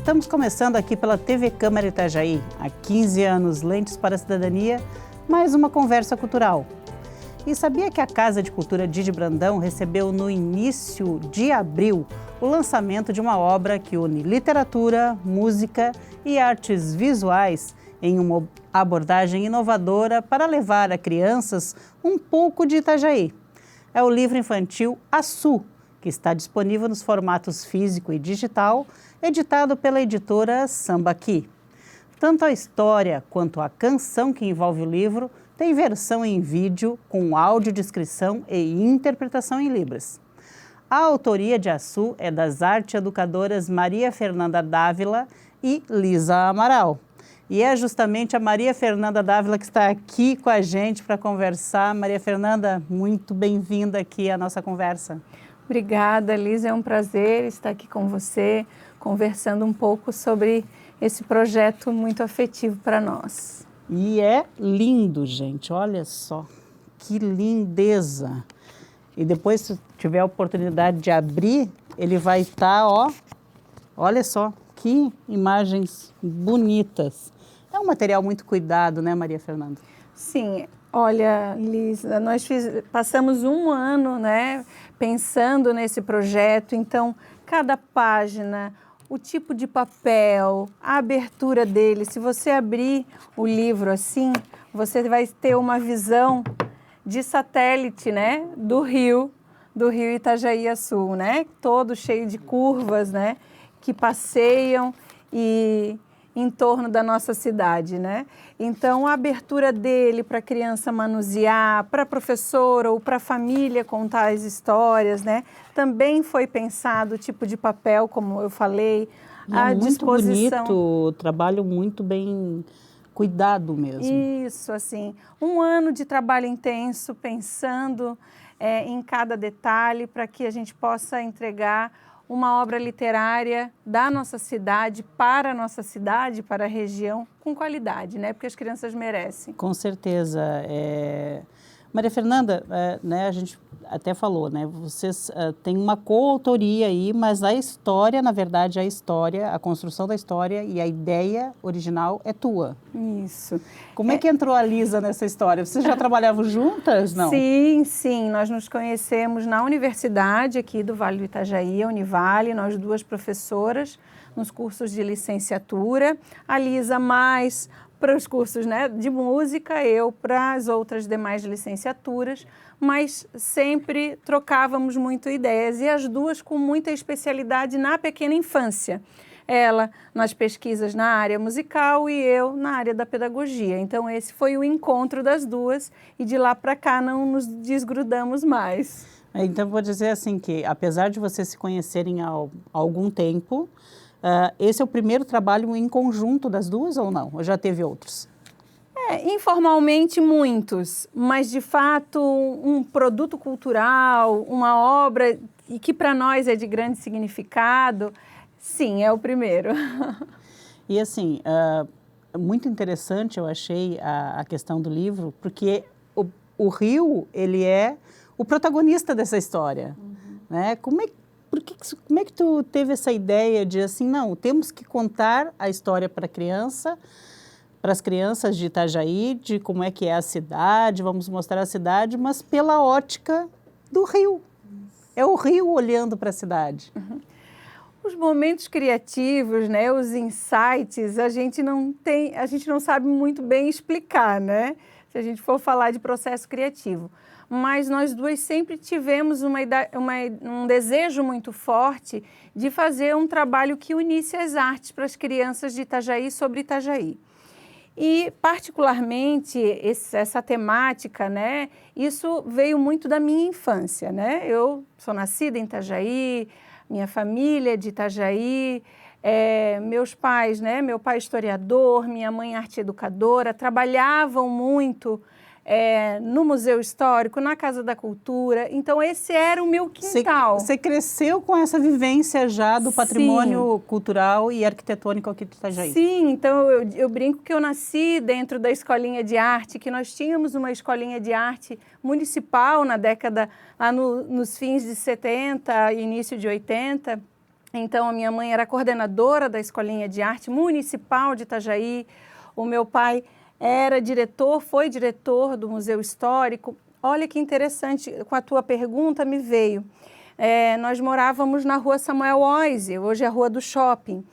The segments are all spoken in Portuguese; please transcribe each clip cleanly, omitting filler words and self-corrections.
Estamos começando aqui pela TV Câmara Itajaí, há 15 anos, Lentes para a Cidadania, mais uma conversa cultural. E sabia que a Casa de Cultura Didi Brandão recebeu no início de abril o lançamento de uma obra que une literatura, música e artes visuais em uma abordagem inovadora para levar a crianças um pouco de Itajaí. É o livro infantil Açu, que está disponível nos formatos físico e digital, editado pela editora Sambaqui. Tanto a história quanto a canção que envolve o livro tem versão em vídeo com audiodescrição e interpretação em Libras. A autoria de Açu é das arte-educadoras Maria Fernanda Dávila e Lisa Amaral. E é justamente a Maria Fernanda Dávila que está aqui com a gente para conversar. Maria Fernanda, muito bem-vinda aqui à nossa conversa. Obrigada, Lisa. É um prazer estar aqui com você, conversando um pouco sobre esse projeto muito afetivo para nós. E é lindo, gente. Olha só, que lindeza. E depois, se tiver a oportunidade de abrir, ele vai estar, ó, olha só, que imagens bonitas. É um material muito cuidado, né, Maria Fernanda? Sim. Olha, Lisa, nós passamos um ano, né, pensando nesse projeto, então cada página, o tipo de papel, a abertura dele, se você abrir o livro assim, você vai ter uma visão de satélite, né, do rio Itajaí-Açu, né, todo cheio de curvas, né, que passeiam e em torno da nossa cidade, né? Então, a abertura dele para a criança manusear, para a professora ou para a família contar as histórias, né? Também foi pensado o tipo de papel, como eu falei, a disposição. Muito bonito, trabalho muito bem cuidado mesmo. Isso, assim, um ano de trabalho intenso, pensando em cada detalhe para que a gente possa entregar uma obra literária da nossa cidade, para a região, com qualidade, né? Porque as crianças merecem. Com certeza. Maria Fernanda, né, a gente até falou, né? Vocês têm uma coautoria aí, mas a história, na verdade, a construção da história e a ideia original é tua. Isso. Como é que entrou a Lisa nessa história? Vocês já trabalhavam juntas, não? Sim. Nós nos conhecemos na universidade aqui do Vale do Itajaí, a Univale, nós duas professoras nos cursos de licenciatura. A Lisa mais para os cursos, né, de música, eu para as outras demais licenciaturas, mas sempre trocávamos muito ideias e as duas com muita especialidade na pequena infância. Ela nas pesquisas na área musical e eu na área da pedagogia. Então esse foi o encontro das duas e de lá para cá não nos desgrudamos mais. Então vou dizer assim que apesar de vocês se conhecerem há algum tempo, esse é o primeiro trabalho em conjunto das duas ou não? Ou já teve outros? Informalmente muitos, mas de fato um produto cultural, uma obra que para nós é de grande significado, sim, é o primeiro. E assim, muito interessante eu achei a questão do livro, porque o rio, ele é o protagonista dessa história, né? Como é que tu teve essa ideia de assim, não, temos que contar a história para as crianças de Itajaí, de como é que é a cidade, vamos mostrar a cidade, mas pela ótica do rio. É o rio olhando para a cidade. Os momentos criativos, né, os insights, a gente não sabe muito bem explicar, né? Se a gente for falar de processo criativo. Mas nós duas sempre tivemos um desejo muito forte de fazer um trabalho que unisse as artes para as crianças de Itajaí sobre Itajaí. E, particularmente, essa temática, né, isso veio muito da minha infância, né? Eu sou nascida em Itajaí, minha família é de Itajaí, meus pais, né, meu pai historiador, minha mãe arte-educadora, trabalhavam muito no Museu Histórico, na Casa da Cultura, então esse era o meu quintal. Você cresceu com essa vivência já do patrimônio cultural e arquitetônico aqui de Itajaí? Sim, então eu brinco que eu nasci dentro da escolinha de arte, que nós tínhamos uma escolinha de arte municipal na década, lá nos fins de 70, início de 80, Então, a minha mãe era coordenadora da Escolinha de Arte Municipal de Itajaí, o meu pai era diretor, foi diretor do Museu Histórico. Olha que interessante, com a tua pergunta me veio. Nós morávamos na rua Samuel Oise, hoje é a Rua do Shopping,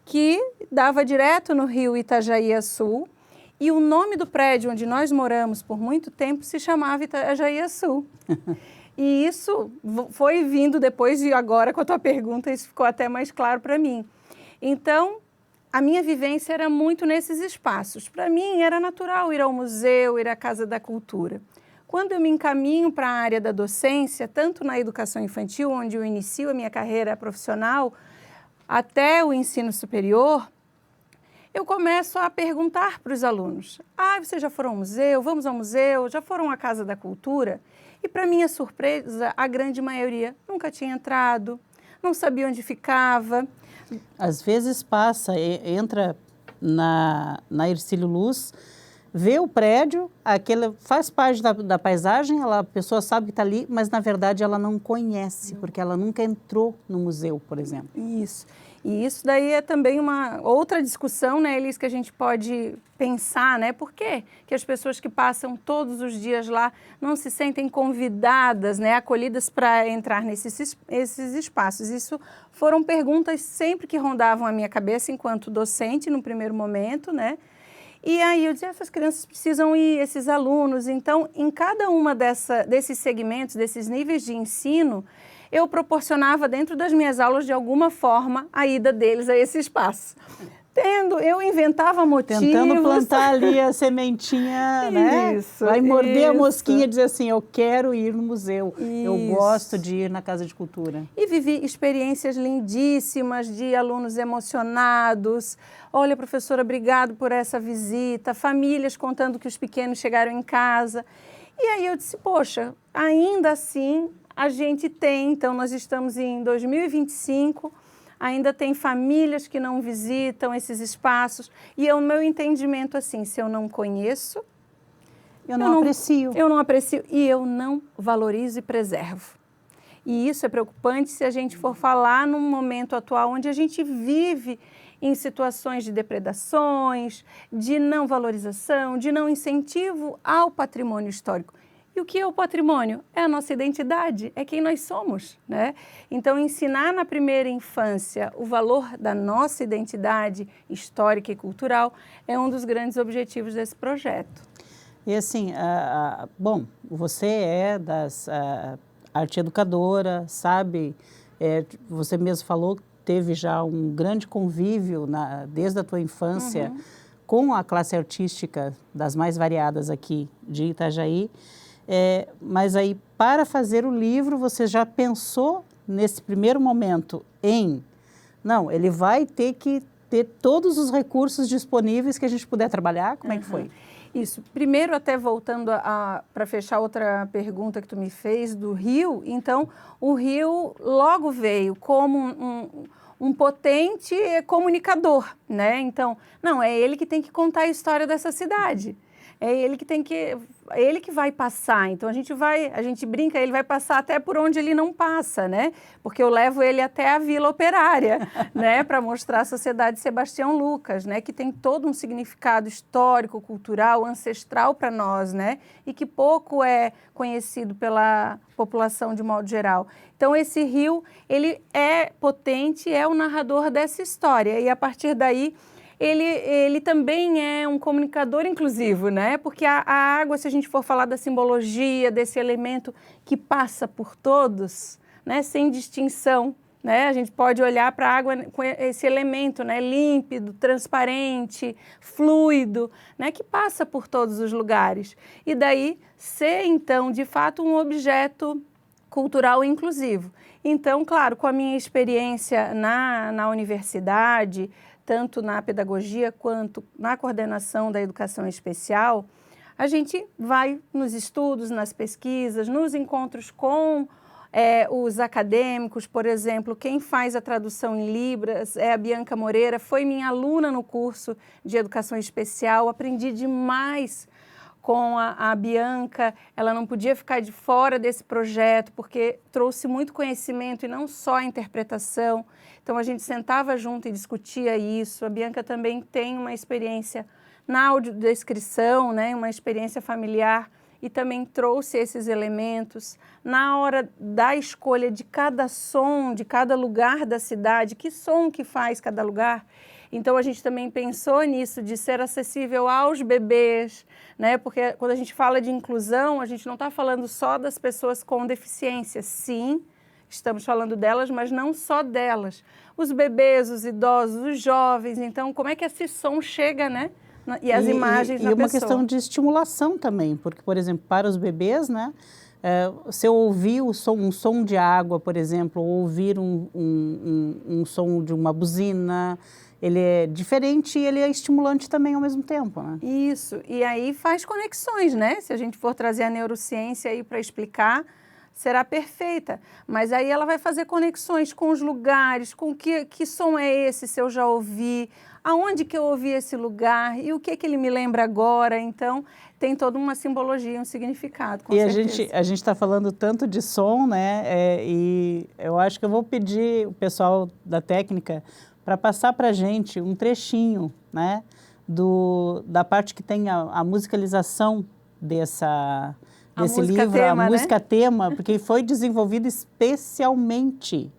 que dava direto no rio Itajaí-Açu, e o nome do prédio onde nós moramos por muito tempo se chamava Itajaí-Açu. E isso foi vindo depois de agora, com a tua pergunta, isso ficou até mais claro para mim. Então, a minha vivência era muito nesses espaços. Para mim, era natural ir ao museu, ir à Casa da Cultura. Quando eu me encaminho para a área da docência, tanto na educação infantil, onde eu inicio a minha carreira profissional, até o ensino superior, eu começo a perguntar para os alunos: vocês já foram ao museu? Vamos ao museu? Já foram à Casa da Cultura? E, para minha surpresa, a grande maioria nunca tinha entrado, não sabia onde ficava. Às vezes passa, entra na Hercílio Luz, vê o prédio, faz parte da paisagem, a pessoa sabe que está ali, mas na verdade ela não conhece, porque ela nunca entrou no museu, por exemplo. Isso. E isso daí é também uma outra discussão, né, Elis, que a gente pode pensar, né? Por quê que as pessoas que passam todos os dias lá não se sentem convidadas, né, acolhidas para entrar esses espaços? Isso foram perguntas sempre que rondavam a minha cabeça enquanto docente, no primeiro momento, né? E aí eu dizia, essas crianças precisam ir, esses alunos. Então, em cada uma desses segmentos, desses níveis de ensino, eu proporcionava dentro das minhas aulas, de alguma forma, a ida deles a esse espaço. Eu inventava motivos. Tentando plantar ali a sementinha, né? Isso, vai morder isso. A mosquinha e dizer assim, eu quero ir no museu, Isso. eu gosto de ir na Casa de Cultura. E vivi experiências lindíssimas de alunos emocionados. Olha, professora, obrigado por essa visita. Famílias contando que os pequenos chegaram em casa. E aí eu disse, poxa, ainda assim a gente tem, então nós estamos em 2025, ainda tem famílias que não visitam esses espaços. E é o meu entendimento assim, se eu não conheço, eu não aprecio. Eu não aprecio e eu não valorizo e preservo. E isso é preocupante se a gente for falar num momento atual onde a gente vive em situações de depredações, de não valorização, de não incentivo ao patrimônio histórico. E o que é o patrimônio? É a nossa identidade, é quem nós somos, né? Então, ensinar na primeira infância o valor da nossa identidade histórica e cultural é um dos grandes objetivos desse projeto. E assim, bom, você é das arte educadora, sabe? Você mesmo falou que teve já um grande convívio desde a tua infância com a classe artística das mais variadas aqui de Itajaí. Mas aí, para fazer o livro, você já pensou nesse primeiro momento não, ele vai ter que ter todos os recursos disponíveis que a gente puder trabalhar? Como é que foi? Isso. Primeiro, até voltando para fechar outra pergunta que tu me fez do Rio, então, o Rio logo veio como um potente comunicador, né? Então, não, é ele que tem que contar a história dessa cidade. É ele que vai passar. Então, a gente brinca, ele vai passar até por onde ele não passa, né? Porque eu levo ele até a Vila Operária, né? Para mostrar a Sociedade Sebastião Lucas, né? Que tem todo um significado histórico, cultural, ancestral para nós, né? E que pouco é conhecido pela população de modo geral. Então, esse rio, ele é potente, é o narrador dessa história. E, a partir daí, ele também é um comunicador inclusivo, né? Porque a água, se a gente for falar da simbologia, desse elemento que passa por todos, né? Sem distinção, né? A gente pode olhar para a água com esse elemento, né? Límpido, transparente, fluido, né? Que passa por todos os lugares. E daí ser, então, de fato, um objeto cultural inclusivo. Então, claro, com a minha experiência na universidade, tanto na pedagogia quanto na coordenação da educação especial, a gente vai nos estudos, nas pesquisas, nos encontros com os acadêmicos. Por exemplo, quem faz a tradução em Libras é a Bianca Moreira, foi minha aluna no curso de educação especial, aprendi demais com a Bianca, ela não podia ficar de fora desse projeto, porque trouxe muito conhecimento e não só a interpretação. Então, a gente sentava junto e discutia isso. A Bianca também tem uma experiência na audiodescrição, né, uma experiência familiar, e também trouxe esses elementos. Na hora da escolha de cada som, de cada lugar da cidade, que som que faz cada lugar. Então, a gente também pensou nisso, de ser acessível aos bebês, né? Porque quando a gente fala de inclusão, a gente não está falando só das pessoas com deficiência. Sim, estamos falando delas, mas não só delas. Os bebês, os idosos, os jovens. Então, como é que esse som chega, né? E as imagens na pessoa. E uma questão de estimulação também, porque, por exemplo, para os bebês, né? Se eu ouvir um som de água, por exemplo, ou ouvir um som de uma buzina, ele é diferente e ele é estimulante também ao mesmo tempo, né? Isso, e aí faz conexões, né? Se a gente for trazer a neurociência aí para explicar, será perfeita. Mas aí ela vai fazer conexões com os lugares, com que som é esse, se eu já ouvi, aonde que eu ouvi esse lugar e o que ele me lembra agora. Então, tem toda uma simbologia, um significado, com certeza. A gente está falando tanto de som, né? E eu acho que eu vou pedir o pessoal da técnica para passar para a gente um trechinho, né, da parte que tem a musicalização desse livro, tema, a música né? tema, porque foi desenvolvida especialmente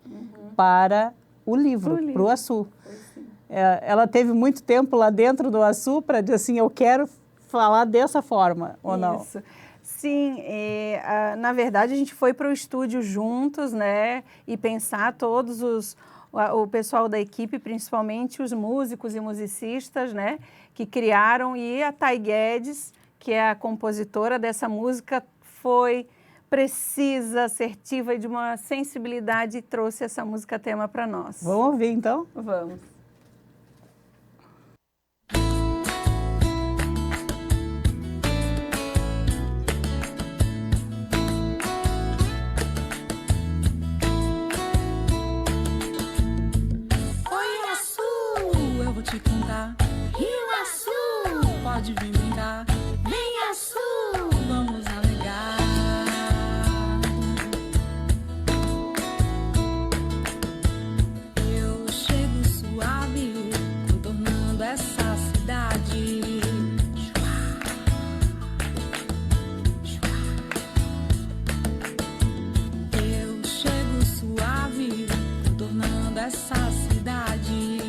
para o livro, para o Açu. Ela teve muito tempo lá dentro do Açu para dizer assim, eu quero falar dessa forma, ou não? Isso. Sim, na verdade a gente foi para o estúdio juntos, né, e pensar todos o pessoal da equipe, principalmente os músicos e musicistas, né, que criaram, e a Thay Guedes, que é a compositora dessa música, foi precisa, assertiva e de uma sensibilidade e trouxe essa música tema para nós. Vamos ouvir então? Vamos. Te contar, Rio Açu, pode vir brincar, vem Açu, vamos navegar. Eu chego suave, contornando essa cidade. Eu chego suave, contornando essa cidade.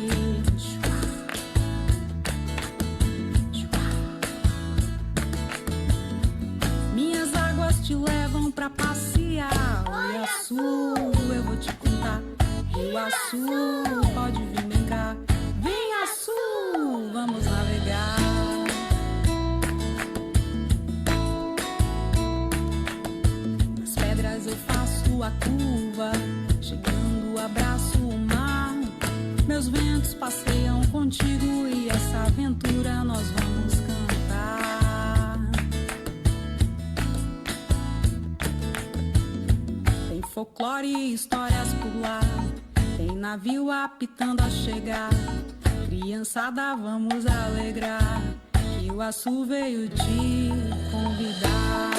Te levam pra passear. Rio Açu, eu vou te contar. Rio Açu, pode vir brincar. Vem Açu, vamos navegar. Nas pedras eu faço a curva, chegando abraço o mar. Meus ventos passeiam contigo e essa aventura nós vamos cantar. Folclore e histórias por lá, tem navio apitando a chegar. Criançada, vamos alegrar, que o Açu veio te convidar.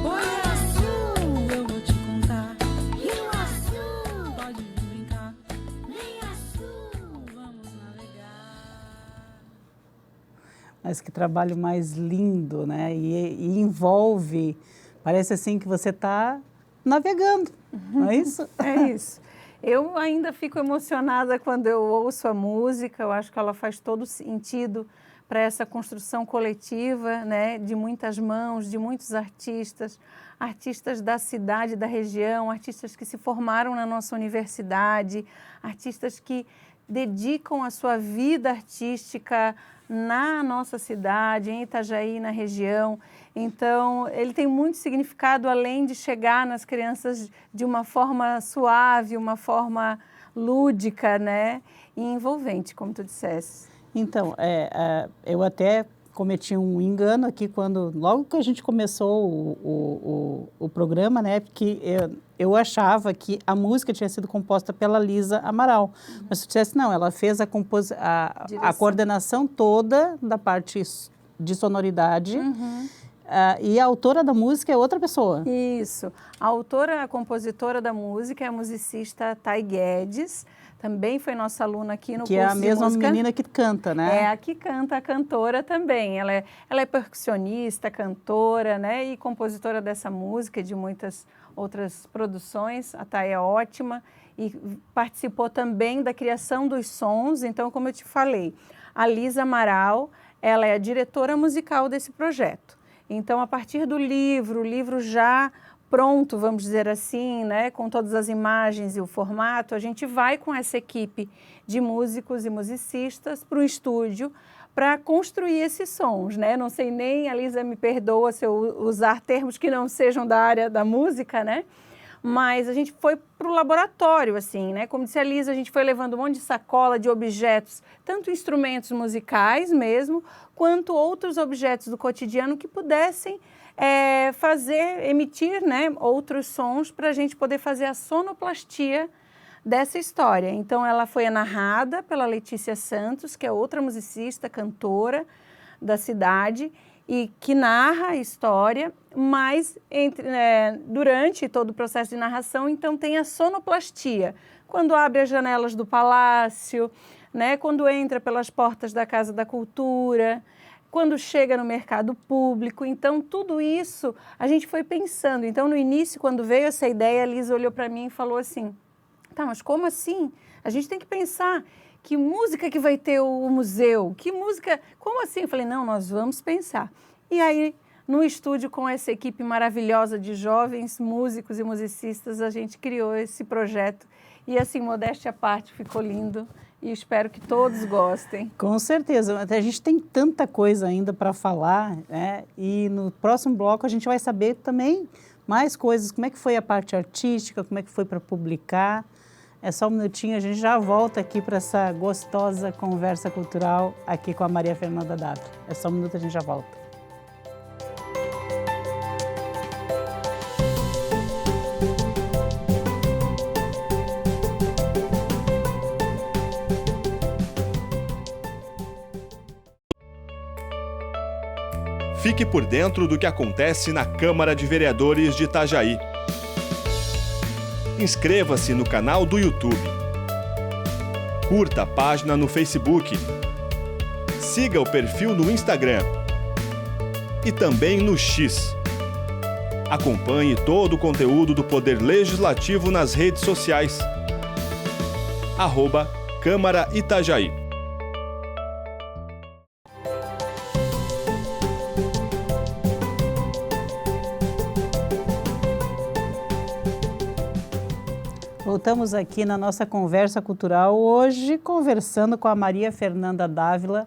Oi, Açu, eu vou te contar. Rio Açu, pode vir brincar. Vem Açu, vamos navegar. Mas que trabalho mais lindo, né? E envolve, parece assim que você está navegando, não é isso? É isso. Eu ainda fico emocionada quando eu ouço a música, eu acho que ela faz todo sentido para essa construção coletiva, né? De muitas mãos, de muitos artistas, artistas da cidade, da região, artistas que se formaram na nossa universidade, artistas que dedicam a sua vida artística na nossa cidade, em Itajaí, na região. Então, ele tem muito significado, além de chegar nas crianças de uma forma suave, uma forma lúdica, né? E envolvente, como tu disseste. Então, eu até cometi um engano aqui logo que a gente começou o programa, né? Porque eu achava que a música tinha sido composta pela Lisa Amaral. Mas se eu dissesse, não, ela fez a coordenação toda da parte de sonoridade. E a autora da música é outra pessoa. Isso. A compositora da música é a musicista Thay Guedes. Também foi nossa aluna aqui no curso de música. Que é a mesma menina que canta, né? É a que canta, a cantora também. Ela é percussionista, cantora, né? E compositora dessa música e de muitas outras produções. A Thay é ótima e participou também da criação dos sons. Então, como eu te falei, a Lisa Amaral, ela é a diretora musical desse projeto. Então, a partir do livro, o livro já pronto, vamos dizer assim, né, com todas as imagens e o formato, a gente vai com essa equipe de músicos e musicistas para o estúdio para construir esses sons, né? Não sei nem, a Lisa me perdoa se eu usar termos que não sejam da área da música, né? Mas a gente foi para o laboratório, assim, né? Como disse a Lisa, a gente foi levando um monte de sacola de objetos, tanto instrumentos musicais mesmo, quanto outros objetos do cotidiano que pudessem emitir, né, outros sons para a gente poder fazer a sonoplastia dessa história. Então, ela foi narrada pela Letícia Santos, que é outra musicista, cantora da cidade, e que narra a história, mas durante todo o processo de narração, então, tem a sonoplastia. Quando abre as janelas do palácio, né, quando entra pelas portas da Casa da Cultura, quando chega no mercado público. Então, tudo isso a gente foi pensando. Então, no início, quando veio essa ideia, a Lisa olhou para mim e falou assim, tá, mas como assim? A gente tem que pensar que música que vai ter o museu, que música, como assim? Eu falei, não, nós vamos pensar. E aí, no estúdio, com essa equipe maravilhosa de jovens músicos e musicistas, a gente criou esse projeto. E assim, modéstia à parte, ficou lindo. E espero que todos gostem. Com certeza. A gente tem tanta coisa ainda para falar, né? E no próximo bloco a gente vai saber também mais coisas. Como é que foi a parte artística, como é que foi para publicar. É só um minutinho, a gente já volta aqui para essa gostosa conversa cultural aqui com a Maria Fernanda Dávila. É só um minuto, a gente já volta. Fique por dentro do que acontece na Câmara de Vereadores de Itajaí. Inscreva-se no canal do YouTube. Curta a página no Facebook. Siga o perfil no Instagram. E também no X. Acompanhe todo o conteúdo do Poder Legislativo nas redes sociais. @Câmara Itajaí. Voltamos aqui na nossa conversa cultural, hoje conversando com a Maria Fernanda Dávila,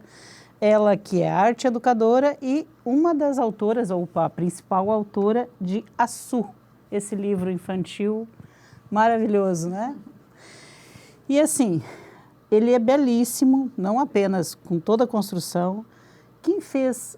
ela que é arte educadora e uma das autoras, ou a principal autora de Açu, esse livro infantil maravilhoso, né? E assim, ele é belíssimo, não apenas com toda a construção. Quem fez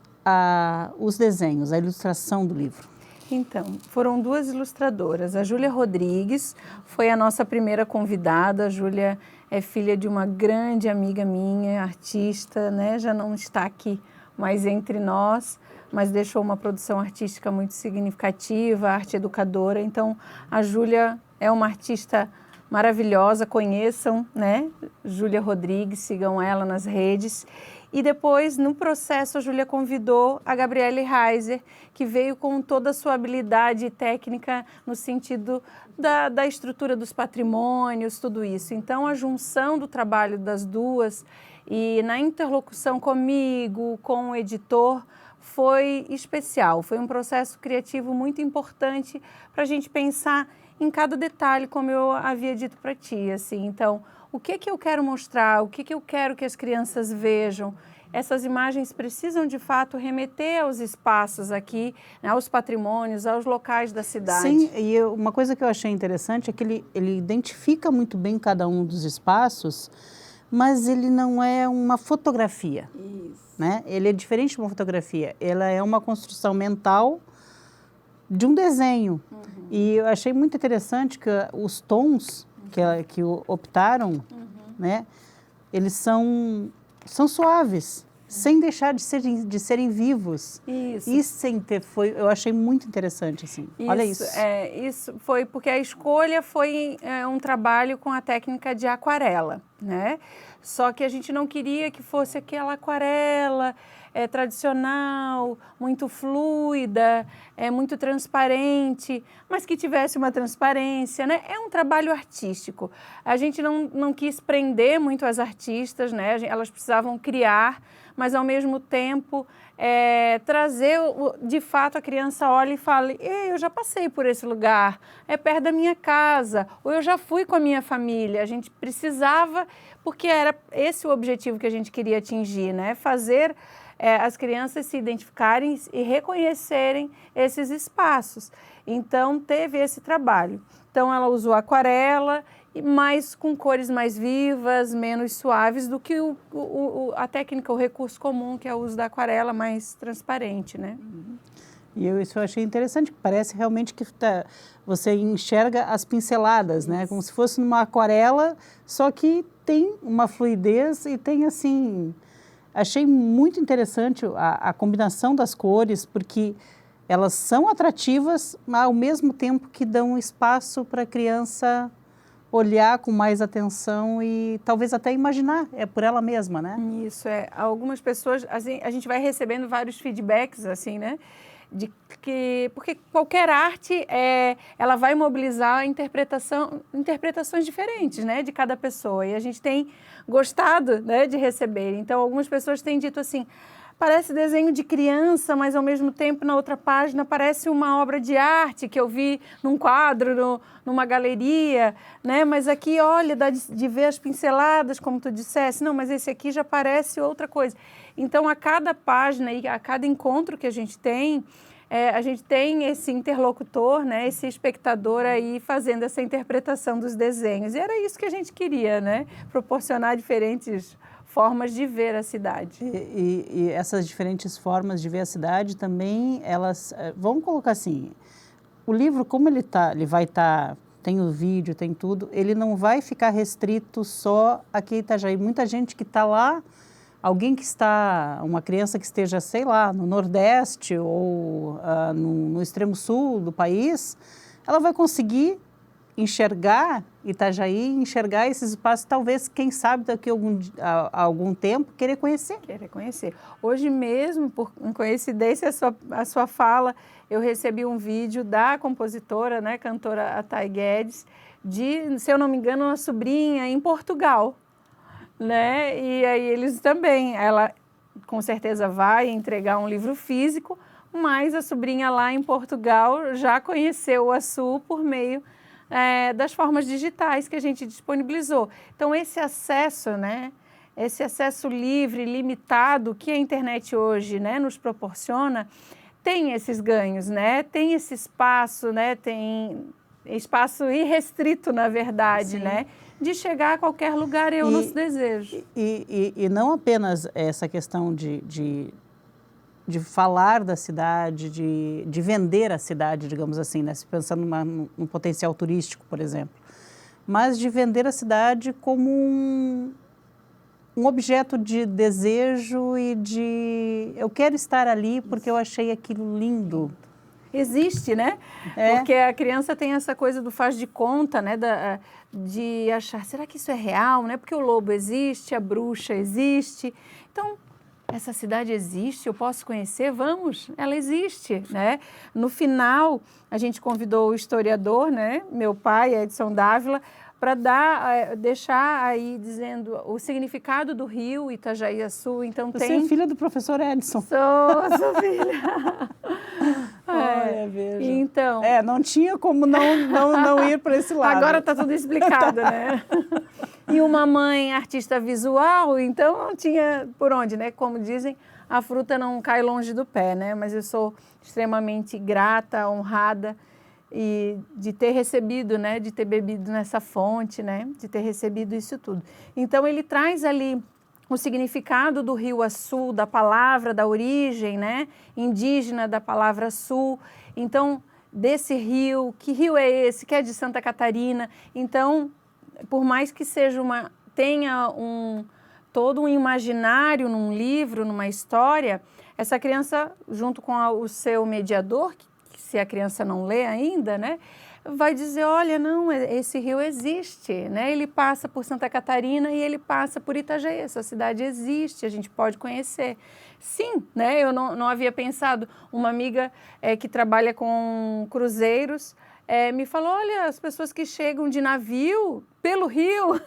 os desenhos, a ilustração do livro? Então, foram duas ilustradoras. A Júlia Rodrigues foi a nossa primeira convidada. A Júlia é filha de uma grande amiga minha, artista, né? Já não está aqui mais entre nós, mas deixou uma produção artística muito significativa, arte educadora. Então, a Júlia é uma artista maravilhosa, conheçam, né? Júlia Rodrigues, sigam ela nas redes. E depois, no processo, a Júlia convidou a Gabriele Reiser, que veio com toda a sua habilidade técnica no sentido da estrutura dos patrimônios, tudo isso. Então, a junção do trabalho das duas e na interlocução comigo, com o editor, foi especial. Foi um processo criativo muito importante para a gente pensar em cada detalhe, como eu havia dito para ti, assim. Então, o que eu quero mostrar, o que eu quero que as crianças vejam. Essas imagens precisam, de fato, remeter aos espaços aqui, né, aos patrimônios, aos locais da cidade. Sim, e uma coisa que eu achei interessante é que ele identifica muito bem cada um dos espaços, mas ele não é uma fotografia. Isso. Né? Ele é diferente de uma fotografia. Ela é uma construção mental de um desenho. E eu achei muito interessante que os tons que optaram, né, eles são suaves, sem deixar de serem vivos. Isso. E sem ter, eu achei muito interessante, assim. Olha isso. Isso foi porque a escolha foi um trabalho com a técnica de aquarela, né? Só que a gente não queria que fosse aquela aquarela tradicional, muito fluida, muito transparente, mas que tivesse uma transparência, né? É um trabalho artístico. A gente não quis prender muito as artistas, né? Elas precisavam criar, mas ao mesmo tempo trazer, de fato, a criança olha e fala, eu já passei por esse lugar, é perto da minha casa, ou eu já fui com a minha família. A gente precisava, porque era esse o objetivo que a gente queria atingir, né? Fazer as crianças se identificarem e reconhecerem esses espaços. Então, teve esse trabalho. Então, ela usou aquarela, mas com cores mais vivas, menos suaves do que a técnica, o recurso comum, que é o uso da aquarela mais transparente, né? E isso eu achei interessante, parece realmente que você enxerga as pinceladas, né? Como se fosse numa aquarela, só que tem uma fluidez e tem assim... Achei muito interessante a combinação das cores, porque elas são atrativas, mas ao mesmo tempo que dão espaço para a criança olhar com mais atenção e talvez até imaginar, por ela mesma, né? Isso, algumas pessoas, assim, a gente vai recebendo vários feedbacks, assim, né? Porque qualquer arte, ela vai mobilizar interpretações diferentes, né, de cada pessoa. E a gente tem gostado, né, de receber. Então, algumas pessoas têm dito assim, parece desenho de criança, mas ao mesmo tempo, na outra página, parece uma obra de arte que eu vi num quadro, numa galeria, né? Mas aqui, olha, dá de ver as pinceladas, como tu dissesse. Não, mas esse aqui já parece outra coisa. Então, a cada página e a cada encontro que a gente tem esse interlocutor, né, esse espectador aí fazendo essa interpretação dos desenhos. E era isso que a gente queria, né? Proporcionar diferentes formas de ver a cidade. E essas diferentes formas de ver a cidade também, elas... Vamos colocar assim, o livro, como ele vai estar... Tem o vídeo, tem tudo, ele não vai ficar restrito só aqui em Itajaí. Muita gente que está lá, uma criança que esteja, sei lá, no Nordeste ou no extremo sul do país, ela vai conseguir enxergar Itajaí, enxergar esses espaços, talvez, quem sabe, daqui a algum tempo, querer conhecer. Hoje mesmo, por coincidência, a sua fala, eu recebi um vídeo da compositora, né, cantora Atay Guedes, de, se eu não me engano, uma sobrinha em Portugal, né? E aí eles também, ela com certeza vai entregar um livro físico, mas a sobrinha lá em Portugal já conheceu o Açu por meio das formas digitais que a gente disponibilizou. Então, esse acesso, né? Esse acesso livre, limitado, que a internet hoje, né, nos proporciona, tem esses ganhos, né? Tem esse espaço, né? Tem espaço irrestrito, na verdade, né? De chegar a qualquer lugar é o nosso desejo. E não apenas essa questão de falar da cidade, de vender a cidade, digamos assim, né? Pensando num potencial turístico, por exemplo, mas de vender a cidade como um objeto de desejo e eu quero estar ali porque eu achei aquilo lindo. Existe, né? Porque a criança tem essa coisa do faz de conta, né? De achar, será que isso é real, né? Porque o lobo existe, a bruxa existe. Então, essa cidade existe, eu posso conhecer? Vamos, ela existe, né? No final, a gente convidou o historiador, né? Meu pai, Edson Dávila, para deixar aí dizendo o significado do rio Itajaí-Açu. Então, Você é filha do professor Edson. Sou filha. Olha, veja. Então, não tinha como não ir para esse lado. Agora está tudo explicado, né? E uma mãe artista visual, então não tinha por onde, né? Como dizem, a fruta não cai longe do pé, né? Mas eu sou extremamente grata, honrada e de ter recebido, né, de ter bebido nessa fonte, né, de ter recebido isso tudo. Então ele traz ali o significado do rio Açu, da palavra, da origem, né, indígena da palavra Açu. Então, desse rio, que rio é esse? Que é de Santa Catarina. Então, por mais que seja tenha todo um imaginário num livro, numa história, essa criança, junto com o seu mediador, que se a criança não lê ainda, né, vai dizer, olha, não, esse rio existe, né? Ele passa por Santa Catarina e ele passa por Itajaí, essa cidade existe, a gente pode conhecer. Sim, né? Eu não havia pensado. Uma amiga que trabalha com cruzeiros me falou, olha, as pessoas que chegam de navio pelo rio,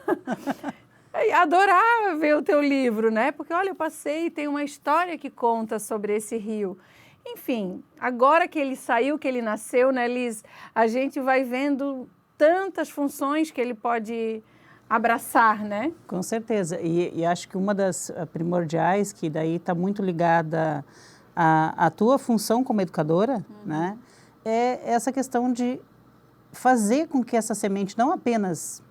adorava ver o teu livro, né? Porque, olha, eu passei e tem uma história que conta sobre esse rio. Enfim, agora que ele saiu, que ele nasceu, né, Liz, a gente vai vendo tantas funções que ele pode abraçar, né? Com certeza. E acho que uma das primordiais, que daí está muito ligada à tua função como educadora, né, é essa questão de fazer com que essa semente não apenas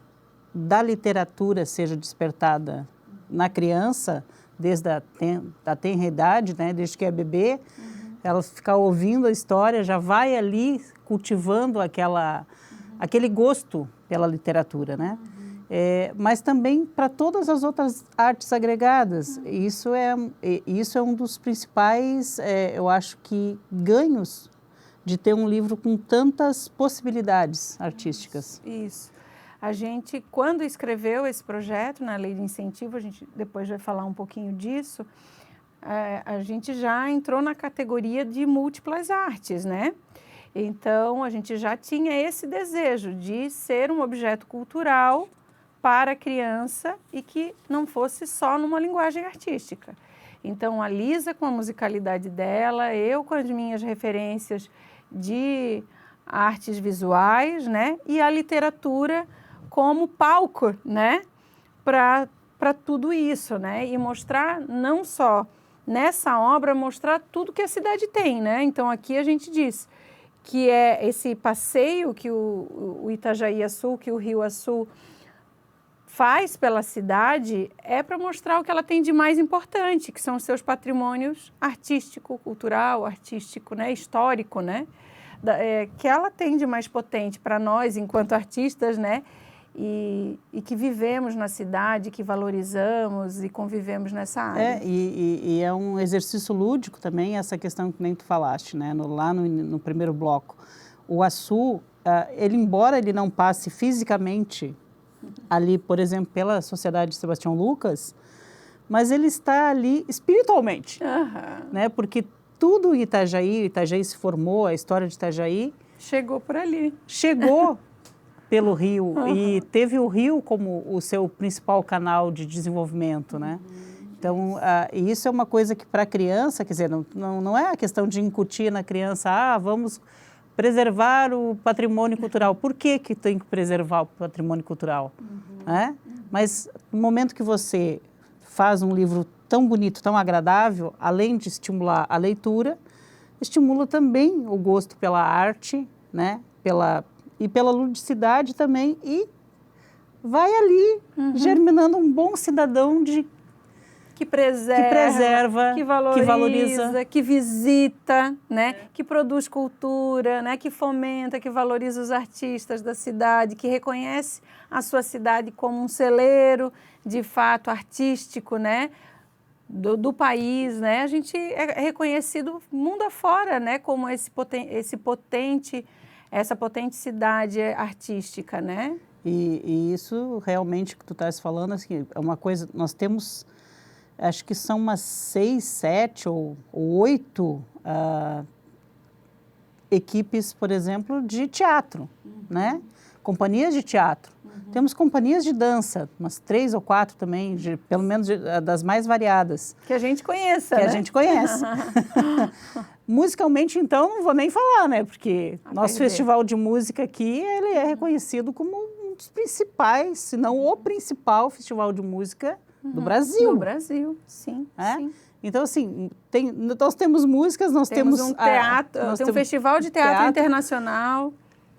da literatura seja despertada na criança, desde a tenra idade, né, desde que é bebê, ela ficar ouvindo a história, já vai ali cultivando aquele gosto pela literatura, né? Mas também para todas as outras artes agregadas. Isso é um dos principais, eu acho que, ganhos de ter um livro com tantas possibilidades artísticas. Isso. A gente, quando escreveu esse projeto na Lei de Incentivo, a gente depois vai falar um pouquinho disso, a gente já entrou na categoria de múltiplas artes, né? Então, a gente já tinha esse desejo de ser um objeto cultural para a criança e que não fosse só numa linguagem artística. Então, a Lisa com a musicalidade dela, eu com as minhas referências de artes visuais, né? E a literatura como palco, né? Para tudo isso, né? E mostrar não só nessa obra, mostrar tudo que a cidade tem, né? Então, aqui a gente diz que é esse passeio que o Itajaí Açu, que o Rio Açu faz pela cidade, é para mostrar o que ela tem de mais importante, que são os seus patrimônios artístico, cultural, artístico, né? Histórico, né? Que ela tem de mais potente para nós, enquanto artistas, né? E que vivemos na cidade, que valorizamos e convivemos nessa área. E é um exercício lúdico também, essa questão que nem tu falaste, né? Lá no primeiro bloco. O Açu, ele, embora ele não passe fisicamente ali, por exemplo, pela Sociedade Sebastião Lucas, mas ele está ali espiritualmente, né? Porque tudo em Itajaí se formou, a história de Itajaí... Chegou por ali. Chegou pelo rio e teve o rio como o seu principal canal de desenvolvimento, né? Então, isso é uma coisa que para a criança, quer dizer, não é a questão de incutir na criança, vamos preservar o patrimônio cultural. Por que tem que preservar o patrimônio cultural? Né? Mas no momento que você faz um livro tão bonito, tão agradável, além de estimular a leitura, estimula também o gosto pela arte, né? E pela ludicidade também, e vai ali germinando um bom cidadão que preserva, que valoriza, que visita, né? Que produz cultura, né? Que fomenta, que valoriza os artistas da cidade, que reconhece a sua cidade como um celeiro, de fato, artístico, né? Do país, né? A gente é reconhecido mundo afora, né? Como essa potente cidade artística, né? E isso realmente que tu estás falando, assim, é uma coisa, nós temos, acho que são umas 6, 7 ou 8 equipes, por exemplo, de teatro, né? Companhias de teatro. Temos companhias de dança, umas 3 ou 4 também, pelo menos das mais variadas. Que a gente conheça, né? Que a gente conhece. Musicalmente, então, não vou nem falar, né? Porque nosso festival de música aqui, ele é reconhecido como um dos principais, se não o principal festival de música do Brasil. Do Brasil, sim, sim. Então, assim, nós temos músicas, nós temos um teatro, tem um festival de teatro internacional.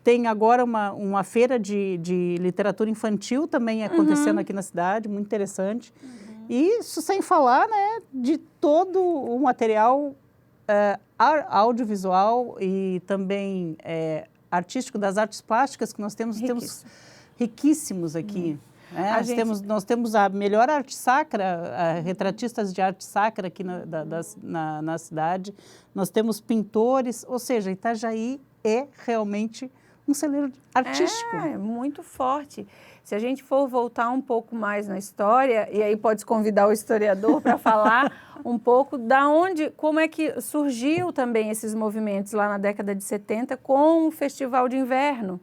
tem agora uma feira de literatura infantil também acontecendo aqui na cidade, muito interessante. E isso sem falar, né, de todo o material audiovisual e também artístico, das artes plásticas que nós temos riquíssimos aqui. Nós temos a melhor arte sacra, retratistas de arte sacra aqui na cidade. Nós temos pintores, ou seja, Itajaí é realmente um celeiro artístico. É muito forte. Se a gente for voltar um pouco mais na história, e aí pode convidar o historiador para falar um pouco como é que surgiu também esses movimentos lá na década de 70 com o Festival de Inverno,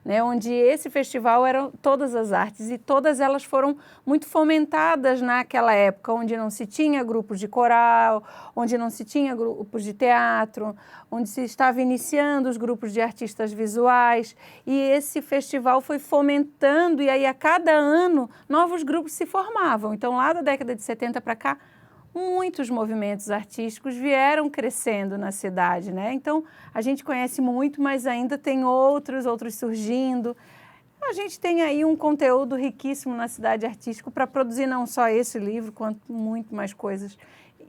né, onde esse festival eram todas as artes e todas elas foram muito fomentadas naquela época, onde não se tinha grupos de coral, onde não se tinha grupos de teatro, onde se estava iniciando os grupos de artistas visuais, e esse festival foi fomentando, e aí a cada ano novos grupos se formavam. Então lá da década de 70 para cá, muitos movimentos artísticos vieram crescendo na cidade, né? Então, a gente conhece muito, mas ainda tem outros surgindo. A gente tem aí um conteúdo riquíssimo na cidade artística para produzir não só esse livro, quanto muito mais coisas.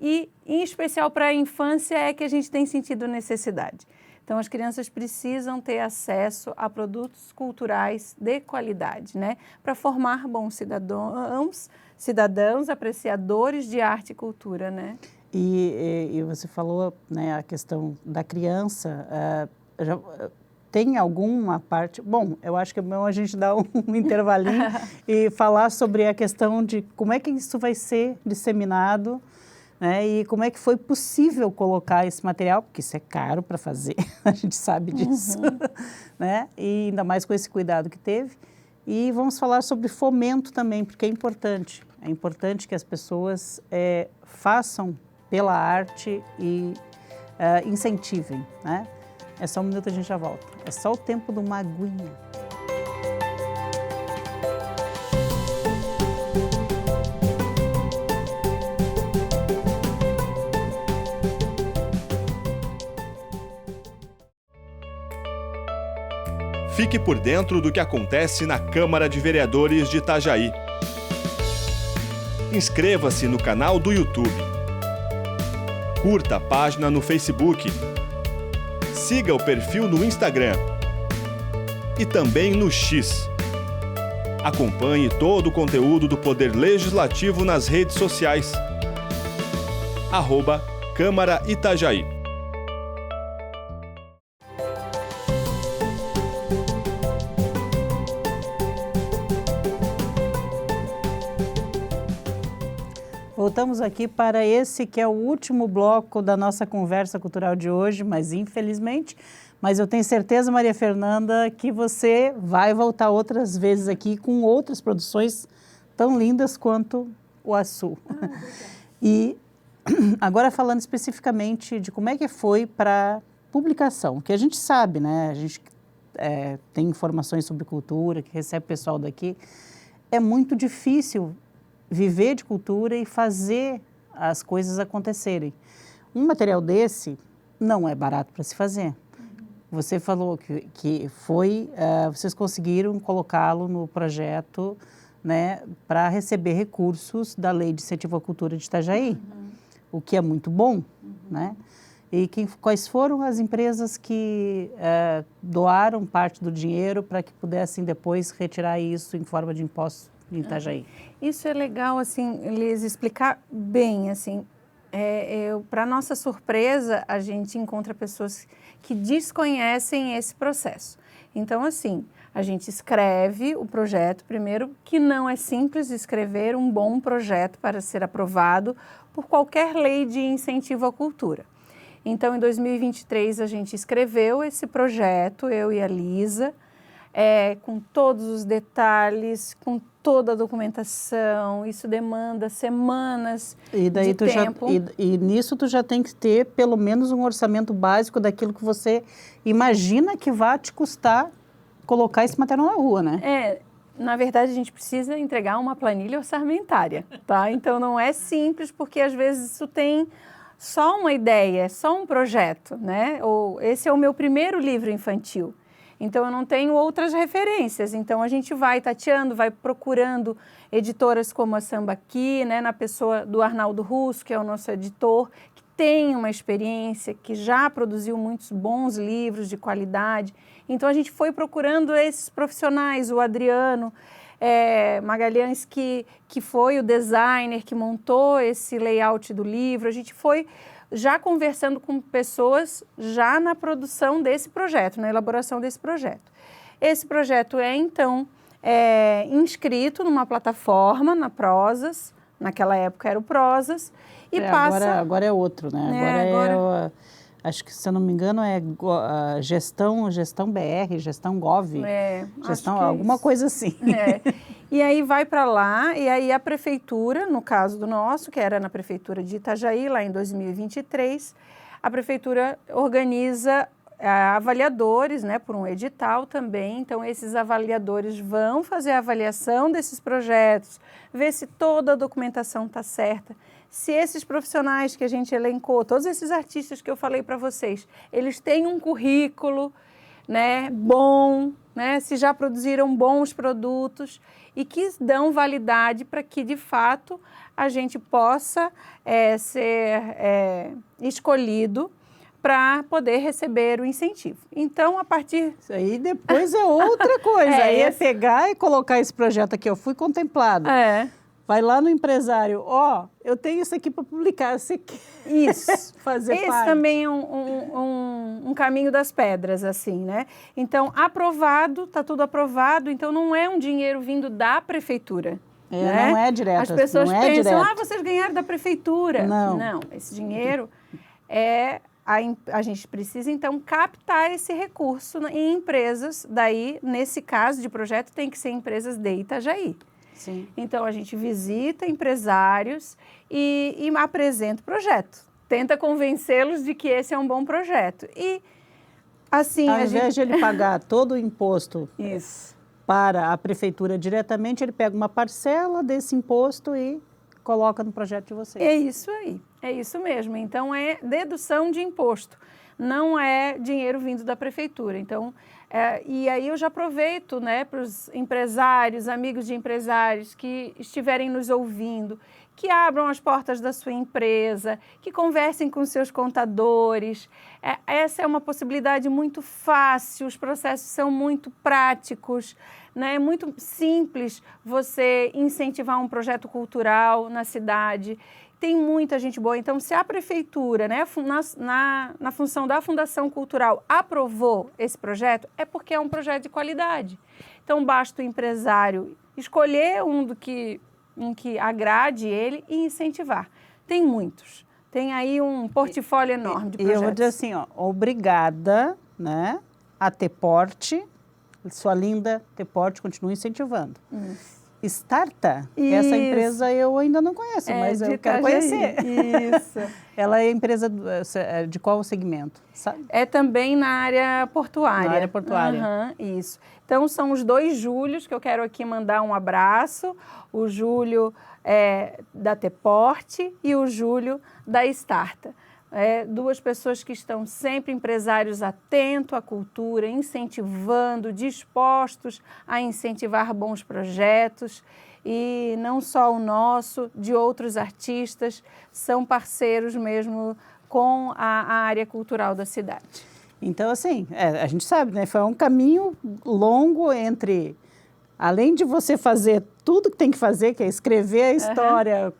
E, em especial para a infância, é que a gente tem sentido necessidade. Então, as crianças precisam ter acesso a produtos culturais de qualidade, né? Para formar bons cidadãos apreciadores de arte e cultura, né? E você falou, né, a questão da criança, tem alguma parte... Bom, eu acho que é bom a gente dar um intervalinho e falar sobre a questão de como é que isso vai ser disseminado, né, e como é que foi possível colocar esse material, porque isso é caro para fazer, a gente sabe disso, né? E ainda mais com esse cuidado que teve. E vamos falar sobre fomento também, porque é importante. É importante que as pessoas façam pela arte e incentivem, né? É só um minuto, a gente já volta. É só o tempo de uma aguinha. Fique por dentro do que acontece na Câmara de Vereadores de Itajaí. Inscreva-se no canal do YouTube. Curta a página no Facebook. Siga o perfil no Instagram. E também no X. Acompanhe todo o conteúdo do Poder Legislativo nas redes sociais. @Câmara Itajaí. Voltamos aqui para esse que é o último bloco da nossa conversa cultural de hoje, mas infelizmente, eu tenho certeza, Maria Fernanda, que você vai voltar outras vezes aqui com outras produções tão lindas quanto o Açu. E agora falando especificamente de como é que foi para publicação, que a gente sabe, né? A gente tem informações sobre cultura, que recebe pessoal daqui. É muito difícil viver de cultura e fazer as coisas acontecerem. Um material desse não é barato para se fazer. Você falou que vocês conseguiram colocá-lo no projeto, né, para receber recursos da Lei de Incentivo à Cultura de Itajaí, o que é muito bom, né? E quais foram as empresas que doaram parte do dinheiro para que pudessem depois retirar isso em forma de impostos em Itajaí? Isso é legal, assim, lhes explicar bem, assim. Para nossa surpresa, a gente encontra pessoas que desconhecem esse processo. Então, assim, a gente escreve o projeto, primeiro, que não é simples escrever um bom projeto para ser aprovado por qualquer lei de incentivo à cultura. Então, em 2023, a gente escreveu esse projeto, eu e a Lisa, com todos os detalhes, com toda a documentação. Isso demanda semanas de tempo. E nisso tu já tem que ter pelo menos um orçamento básico daquilo que você imagina que vai te custar colocar esse material na rua, né? Na verdade, a gente precisa entregar uma planilha orçamentária, tá? Então, não é simples, porque às vezes isso tem só uma ideia, só um projeto, né? Esse é o meu primeiro livro infantil. Então, eu não tenho outras referências. Então, a gente vai tateando, vai procurando editoras como a Sambaqui, né, na pessoa do Arnaldo Russo, que é o nosso editor, que tem uma experiência, que já produziu muitos bons livros de qualidade. Então, a gente foi procurando esses profissionais, o Adriano Magalhães, que foi o designer que montou esse layout do livro. A gente foi já conversando com pessoas já na produção desse projeto, na elaboração desse projeto. Esse projeto então inscrito numa plataforma, na Prozas, naquela época era o Prozas, e passa... Agora é outro, né? Agora acho que, se eu não me engano, é gestão BR, gestão Gov, gestão alguma coisa assim. E aí vai para lá, e aí a prefeitura, no caso do nosso, que era na prefeitura de Itajaí, lá em 2023, a prefeitura organiza avaliadores, né, por um edital também. Então, esses avaliadores vão fazer a avaliação desses projetos, ver se toda a documentação está certa, se esses profissionais que a gente elencou, todos esses artistas que eu falei para vocês, eles têm um currículo, né, bom, né, se já produziram bons produtos e que dão validade para que, de fato, a gente possa ser escolhido para poder receber o incentivo. Então, a partir... Isso aí depois é outra coisa. Aí é pegar e colocar esse projeto aqui, eu fui contemplado. Vai lá no empresário, eu tenho isso aqui para publicar, você quer fazer parte? Esse também é um caminho das pedras, assim, né? Então, aprovado, está tudo aprovado, então não é um dinheiro vindo da prefeitura. Né? Não é direto. As pessoas pensam, direto. Vocês ganharam da prefeitura. Não, esse dinheiro a gente precisa, então, captar esse recurso em empresas, daí, nesse caso de projeto, tem que ser empresas de Itajaí. Sim. Então, a gente visita empresários e apresenta o projeto. Tenta convencê-los de que esse é um bom projeto. E, assim... Ao invés de ele pagar todo o imposto para a prefeitura diretamente, ele pega uma parcela desse imposto e coloca no projeto de vocês. É isso aí. É isso mesmo. Então, é dedução de imposto. Não é dinheiro vindo da prefeitura. Então... e aí eu já aproveito, né, para os empresários, amigos de empresários que estiverem nos ouvindo, que abram as portas da sua empresa, que conversem com seus contadores. Essa é uma possibilidade muito fácil, os processos são muito práticos, né? É muito simples você incentivar um projeto cultural na cidade. Tem muita gente boa. Então, se a prefeitura, né, na função da Fundação Cultural, aprovou esse projeto, é porque é um projeto de qualidade. Então, basta o empresário escolher um que agrade ele e incentivar. Tem muitos. Tem aí um portfólio enorme de projetos. E eu vou dizer assim, obrigada, né, a Teporte, sua linda Teporte, continua incentivando. Starta, essa empresa eu ainda não conheço, mas eu quero conhecer. Isso. Ela é empresa de qual segmento? Sabe? É também na área portuária. Na área portuária. Isso. Então, são os 2 Júlios que eu quero aqui mandar um abraço. O Júlio da Teporte e o Júlio da Starta. 2 pessoas que estão sempre empresários atentos à cultura, incentivando, dispostos a incentivar bons projetos. E não só o nosso, de outros artistas, são parceiros mesmo com a área cultural da cidade. Então, assim, a gente sabe, né? Foi um caminho longo entre... Além de você fazer tudo que tem que fazer, que é escrever a história,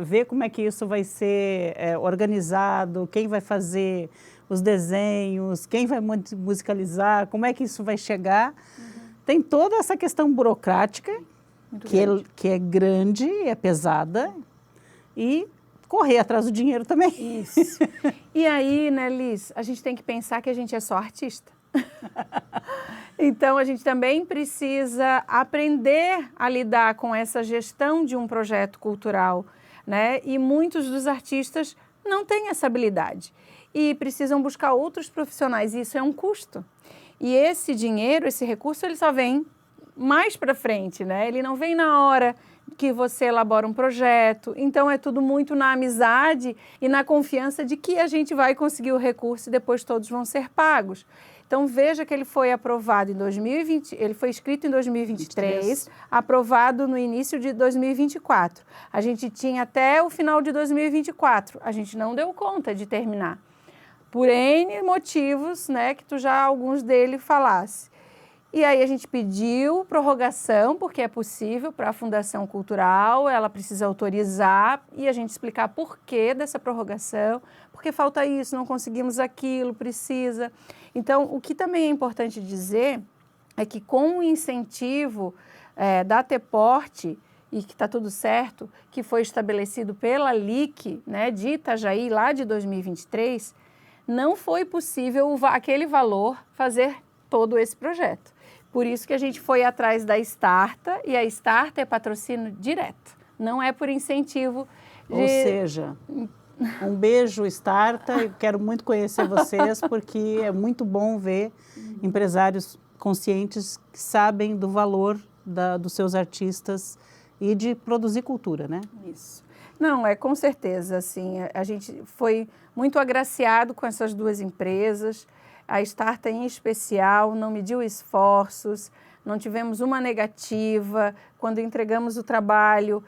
ver como é que isso vai ser organizado, quem vai fazer os desenhos, quem vai musicalizar, como é que isso vai chegar. Tem toda essa questão burocrática, que é grande, é pesada, e correr atrás do dinheiro também. Isso. E aí, né, Liz, a gente tem que pensar que a gente é só artista. Então, a gente também precisa aprender a lidar com essa gestão de um projeto cultural, né? E muitos dos artistas não têm essa habilidade e precisam buscar outros profissionais, e isso é um custo. E esse dinheiro, esse recurso, ele só vem mais para frente, né? Ele não vem na hora que você elabora um projeto. Então, é tudo muito na amizade e na confiança de que a gente vai conseguir o recurso e depois todos vão ser pagos. Então, veja que ele foi aprovado em 2020, ele foi escrito em 2023, aprovado no início de 2024. A gente tinha até o final de 2024, a gente não deu conta de terminar. Por N motivos, né, que tu já alguns dele falasse. E aí a gente pediu prorrogação, porque é possível para a Fundação Cultural, ela precisa autorizar e a gente explicar por que dessa prorrogação, porque falta isso, não conseguimos aquilo, precisa. Então, o que também é importante dizer é que com o incentivo da Teporte, e que está tudo certo, que foi estabelecido pela LIC, né, de Itajaí, lá de 2023, não foi possível aquele valor fazer todo esse projeto. Por isso que a gente foi atrás da Starta, e a Starta é patrocínio direto, não é por incentivo de... Ou seja, um beijo, Starta, eu quero muito conhecer vocês, porque é muito bom ver empresários conscientes que sabem do valor dos seus artistas e de produzir cultura, né? Isso. Não, com certeza, assim, a gente foi muito agraciado com essas duas empresas. A Starta, em especial, não mediu esforços, não tivemos uma negativa. Quando entregamos o trabalho,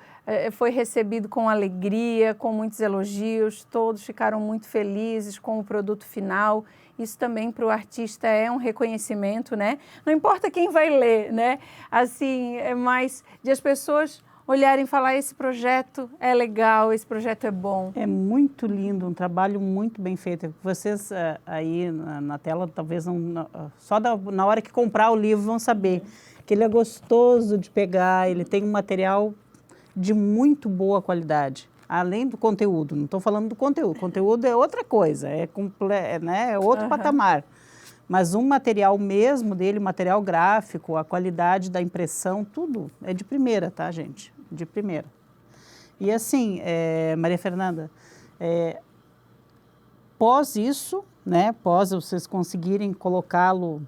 foi recebido com alegria, com muitos elogios, todos ficaram muito felizes com o produto final. Isso também para o artista é um reconhecimento, né? Não importa quem vai ler, né? Assim, é mais de as pessoas olharem e falar, esse projeto é legal, esse projeto é bom. É muito lindo, um trabalho muito bem feito. Vocês aí na tela, talvez não, só na hora que comprar o livro vão saber que ele é gostoso de pegar, ele tem um material de muito boa qualidade. Além do conteúdo, não estou falando do conteúdo, o conteúdo é outra coisa, né, é outro patamar. Mas um material mesmo dele, material gráfico, a qualidade da impressão, tudo é de primeira, tá, gente? De primeira. E assim, Maria Fernanda, pós isso, né, pós vocês conseguirem colocá-lo,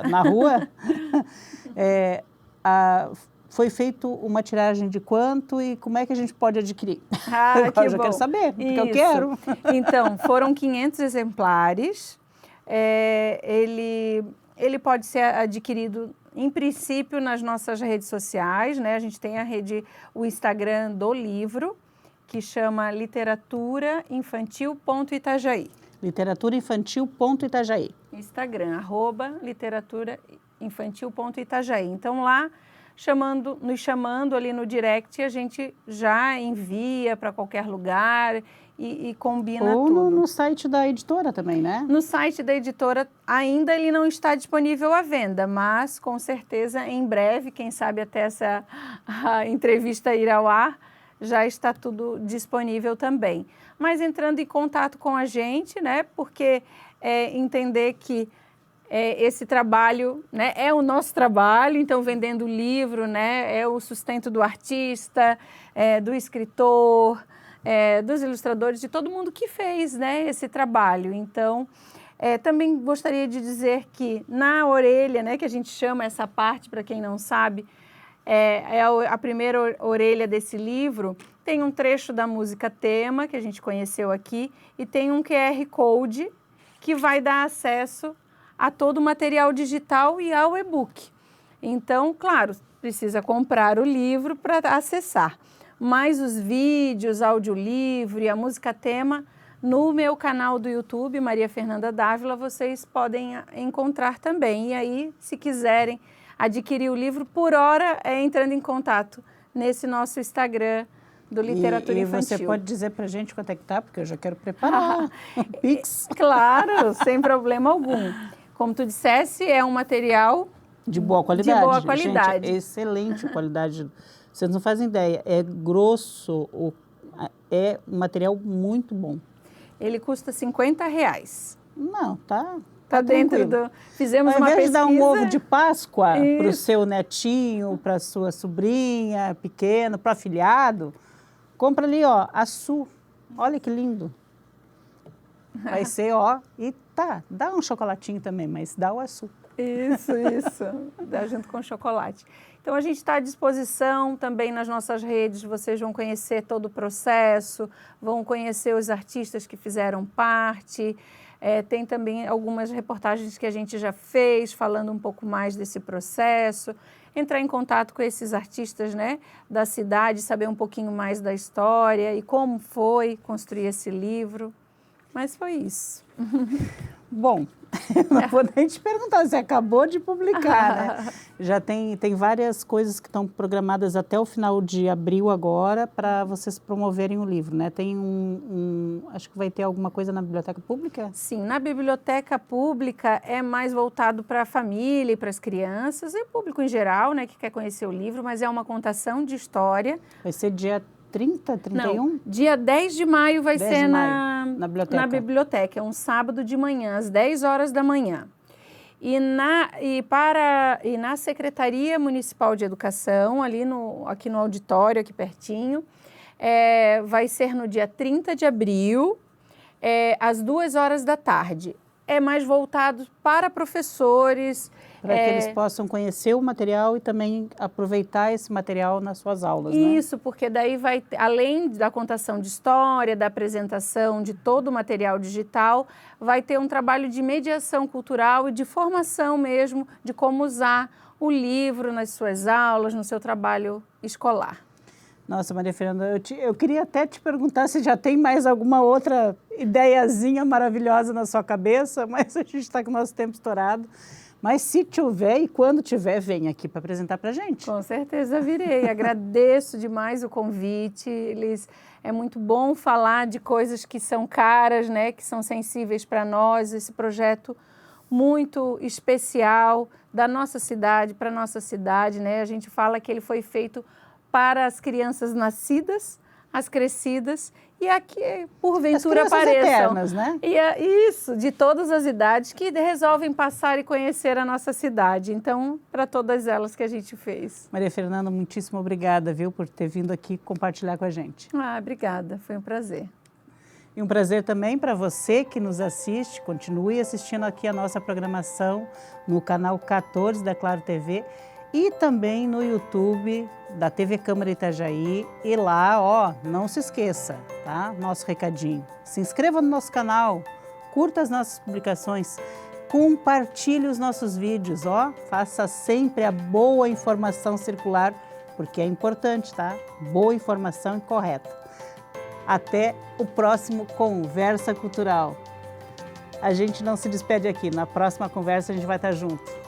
na rua, foi feito uma tiragem de quanto e como é que a gente pode adquirir? Eu já quero saber, porque isso. eu quero. Então, foram 500 exemplares. Ele pode ser adquirido, em princípio, nas nossas redes sociais, né? A gente tem o Instagram do livro, que chama literaturainfantil.itajaí. Literaturainfantil.itajaí. Instagram, @literaturainfantil.itajaí. Então, lá, nos chamando ali no direct, a gente já envia para qualquer lugar e combina tudo. Ou no site da editora também, né? No site da editora ainda ele não está disponível à venda, mas com certeza em breve, quem sabe até essa entrevista ir ao ar, já está tudo disponível também. Mas entrando em contato com a gente, né? Porque entender que esse trabalho, né, é o nosso trabalho, então vendendo o livro, né, é o sustento do artista, do escritor, dos ilustradores, de todo mundo que fez, né, esse trabalho. Então, também gostaria de dizer que na orelha, né, que a gente chama essa parte, para quem não sabe, a primeira orelha desse livro, tem um trecho da música tema, que a gente conheceu aqui, e tem um QR Code que vai dar acesso a todo o material digital e ao e-book. Então, claro, precisa comprar o livro para acessar. Mas os vídeos, audiolivro e a música tema, no meu canal do YouTube, Maria Fernanda Dávila, vocês podem encontrar também. E aí, se quiserem adquirir o livro, por hora, entrando em contato nesse nosso Instagram do Literatura Infantil. E você pode dizer para a gente quanto é que tá, porque eu já quero preparar o Pix. Claro, sem problema algum. Como tu dissesse, é um material de boa qualidade. De boa qualidade. Gente, excelente qualidade. Vocês não fazem ideia. É grosso, é um material muito bom. Ele custa R$50. Não, tá dentro do... Fizemos uma pesquisa... Ao invés de dar um ovo de Páscoa para o seu netinho, para a sua sobrinha pequena, para o afilhado, compra ali, ó, açu. Olha que lindo. Vai ser, ó, e dá um chocolatinho também, mas dá o açúcar. Isso, dá junto com o chocolate. Então, a gente está à disposição também nas nossas redes, vocês vão conhecer todo o processo, vão conhecer os artistas que fizeram parte, Tem também algumas reportagens que a gente já fez, falando um pouco mais desse processo. Entrar em contato com esses artistas, né, da cidade, saber um pouquinho mais da história e como foi construir esse livro. Mas foi isso. Bom, não vou nem te perguntar, você acabou de publicar, né? Já tem várias coisas que estão programadas até o final de abril agora para vocês promoverem o livro, né? Tem acho que vai ter alguma coisa na biblioteca pública? Sim, na biblioteca pública é mais voltado para a família e para as crianças e o público em geral, né, que quer conhecer o livro, mas é uma contação de história. Vai ser dia 30, 31? Não, dia 10 de maio vai 10 ser de maio, na biblioteca. Na biblioteca, é um sábado de manhã, às 10 horas da manhã. E na Secretaria Municipal de Educação, aqui no auditório, aqui pertinho, vai ser no dia 30 de abril, às 2 horas da tarde. É mais voltado para professores. Para que eles possam conhecer o material e também aproveitar esse material nas suas aulas, né? Isso, porque daí vai, além da contação de história, da apresentação de todo o material digital, vai ter um trabalho de mediação cultural e de formação mesmo de como usar o livro nas suas aulas, no seu trabalho escolar. Nossa, Maria Fernanda, eu queria até te perguntar se já tem mais alguma outra ideiazinha maravilhosa na sua cabeça, mas a gente está com o nosso tempo estourado. Mas se tiver e quando tiver, vem aqui para apresentar para a gente. Com certeza virei. Agradeço demais o convite. É muito bom falar de coisas que são caras, né, que são sensíveis para nós. Esse projeto muito especial da nossa cidade, para a nossa cidade, né? A gente fala que ele foi feito para as crianças nascidas, as crescidas e aqui, porventura, apareçam. Eternas, né? Isso, de todas as idades que resolvem passar e conhecer a nossa cidade. Então, para todas elas que a gente fez. Maria Fernanda, muitíssimo obrigada, viu, por ter vindo aqui compartilhar com a gente. Obrigada, foi um prazer. E um prazer também para você que nos assiste, continue assistindo aqui a nossa programação no canal 14 da Claro TV e também no YouTube da TV Câmara Itajaí. E lá, não se esqueça, tá? Nosso recadinho. Se inscreva no nosso canal, curta as nossas publicações, compartilhe os nossos vídeos, faça sempre a boa informação circular, porque é importante, tá? Boa informação e correta. Até o próximo Conversa Cultural. A gente não se despede aqui, na próxima conversa a gente vai estar junto.